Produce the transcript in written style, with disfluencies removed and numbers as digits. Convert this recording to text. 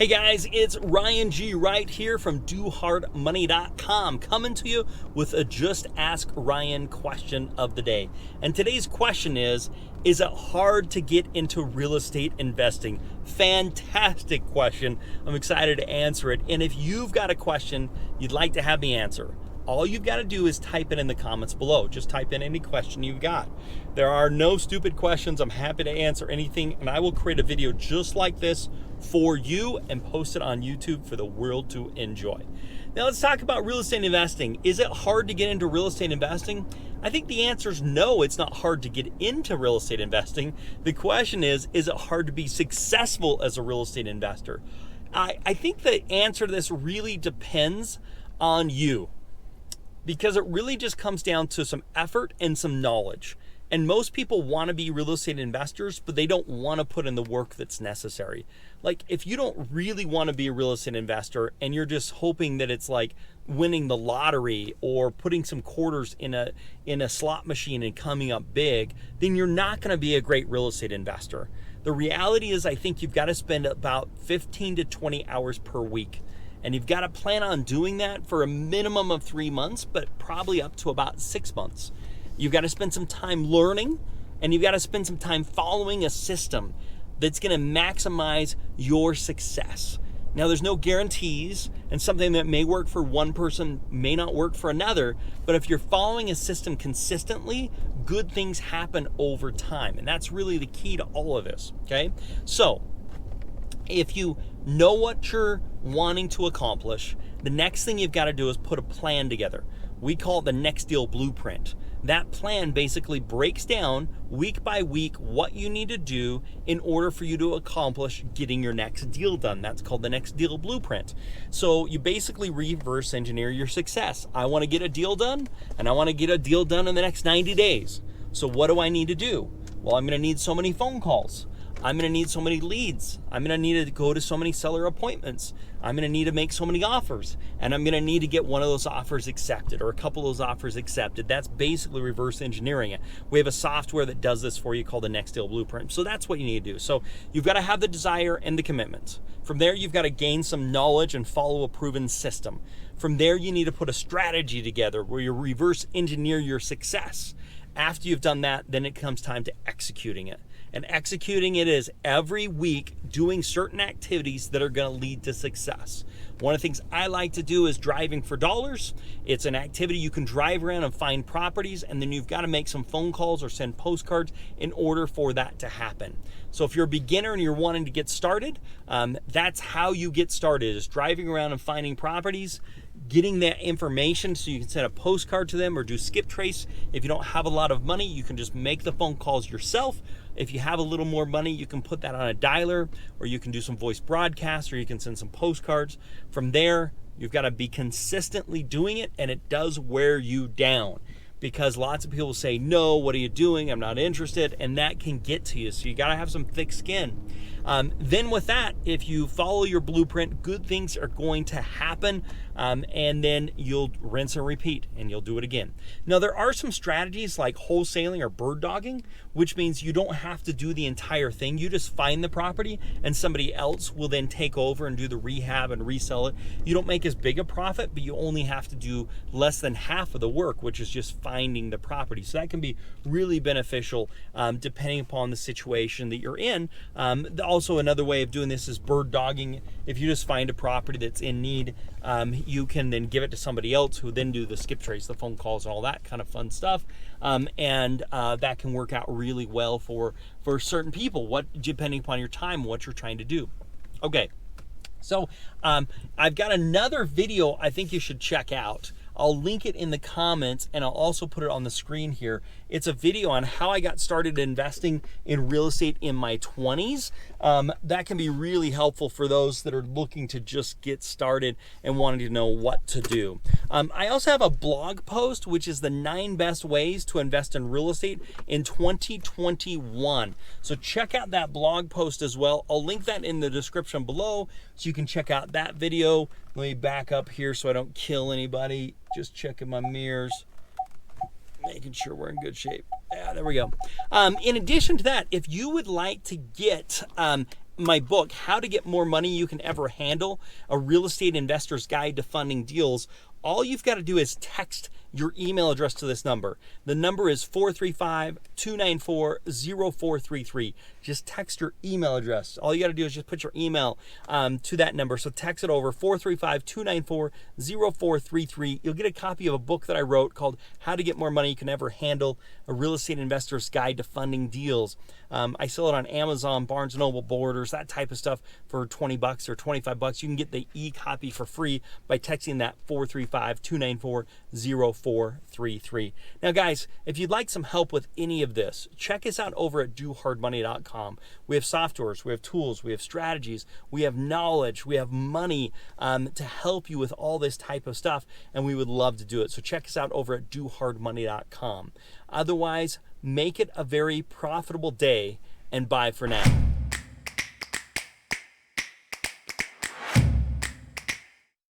Hey guys, it's Ryan G right here from DoHardMoney.com coming to you with a Just Ask Ryan question of the day. And today's question is it hard to get into real estate investing? Fantastic question. I'm excited to answer it. And if you've got a question you'd like to have me answer, all you've got to do is type it in the comments below. Just type in any question you've got. There are no stupid questions. I'm happy to answer anything, and I will create a video just like this for you and post it on YouTube for the world to enjoy. Now let's talk about real estate investing. Is it hard to get into real estate investing? I think the answer is no, it's not hard to get into real estate investing. The question is it hard to be successful as a real estate investor? I think the answer to this really depends on you, because it really just comes down to some effort and some knowledge. And most people want to be real estate investors, but they don't want to put in the work that's necessary. Like, if you don't really want to be a real estate investor and you're just hoping that it's like winning the lottery or putting some quarters in a slot machine and coming up big, then you're not going to be a great real estate investor. The reality is, I think you've got to spend about 15 to 20 hours per week. And you've got to plan on doing that for a minimum of 3 months, but probably up to about 6 months. You've got to spend some time learning, and you've got to spend some time following a system that's going to maximize your success. Now, there's no guarantees, and something that may work for one person may not work for another, but if you're following a system consistently, good things happen over time. And that's really the key to all of this, okay? So, if you know what you're wanting to accomplish, the next thing you've got to do is put a plan together. We call it the next deal blueprint. That plan basically breaks down week by week what you need to do in order for you to accomplish getting your next deal done. That's called the next deal blueprint. So you basically reverse engineer your success. I want to get a deal done, and I want to get a deal done in the next 90 days. So what do I need to do? Well, I'm going to need so many phone calls. I'm going to need so many leads. I'm going to need to go to so many seller appointments. I'm going to need to make so many offers. And I'm going to need to get one of those offers accepted or a couple of those offers accepted. That's basically reverse engineering it. We have a software that does this for you called the Next Deal Blueprint. So that's what you need to do. So you've got to have the desire and the commitment. From there, you've got to gain some knowledge and follow a proven system. From there, you need to put a strategy together where you reverse engineer your success. After you've done that, then it comes time to executing it. And executing it is every week doing certain activities that are going to lead to success. One of the things I like to do is driving for dollars. It's an activity you can drive around and find properties, and then you've got to make some phone calls or send postcards in order for that to happen. So if you're a beginner and you're wanting to get started, that's how you get started, is driving around and finding properties, getting that information so you can send a postcard to them or do skip trace. If you don't have a lot of money, you can just make the phone calls yourself. If you have a little more money, you can put that on a dialer, or you can do some voice broadcasts, or you can send some postcards. From there, you've got to be consistently doing it, and it does wear you down, because lots of people say, no, what are you doing? I'm not interested. And that can get to you. So you got to have some thick skin. Then with that, if you follow your blueprint, good things are going to happen. And then you'll rinse and repeat, and you'll do it again. Now, there are some strategies like wholesaling or bird dogging, which means you don't have to do the entire thing. You just find the property, and somebody else will then take over and do the rehab and resell it. You don't make as big a profit, but you only have to do less than half of the work, which is just finding the property. So that can be really beneficial depending upon the situation that you're in. Also, another way of doing this is bird dogging. If you just find a property that's in need, you can then give it to somebody else who then do the skip trace, the phone calls, and all that kind of fun stuff. And that can work out really well for certain people, depending upon your time, what you're trying to do. Okay, so I've got another video I think you should check out. I'll link it in the comments, and I'll also put it on the screen here. It's a video on how I got started investing in real estate in my 20s. That can be really helpful for those that are looking to just get started and wanting to know what to do. I also have a blog post, which is the 9 best ways to invest in real estate in 2021. So check out that blog post as well. I'll link that in the description below so you can check out that video. Let me back up here so I don't kill anybody. Just checking my mirrors, making sure we're in good shape. Yeah, there we go. In addition to that, if you would like to get my book, How to Get More Money You Can Ever Handle, a real estate investor's guide to funding deals, all you've got to do is text your email address to this number. The number is 435-294-0433. Just text your email address. All you got to do is just put your email to that number. So text it over, 435-294-0433. You'll get a copy of a book that I wrote called How to Get More Money You Can Ever Handle, a real estate investor's guide to funding deals. I sell it on Amazon, Barnes & Noble, Borders, that type of stuff for $20 or $25. You can get the e-copy for free by texting that 435-294-0433. Now, guys, if you'd like some help with any of this, check us out over at dohardmoney.com. We have softwares, we have tools, we have strategies, we have knowledge, we have money to help you with all this type of stuff, and we would love to do it. So check us out over at dohardmoney.com. Otherwise, make it a very profitable day, and bye for now.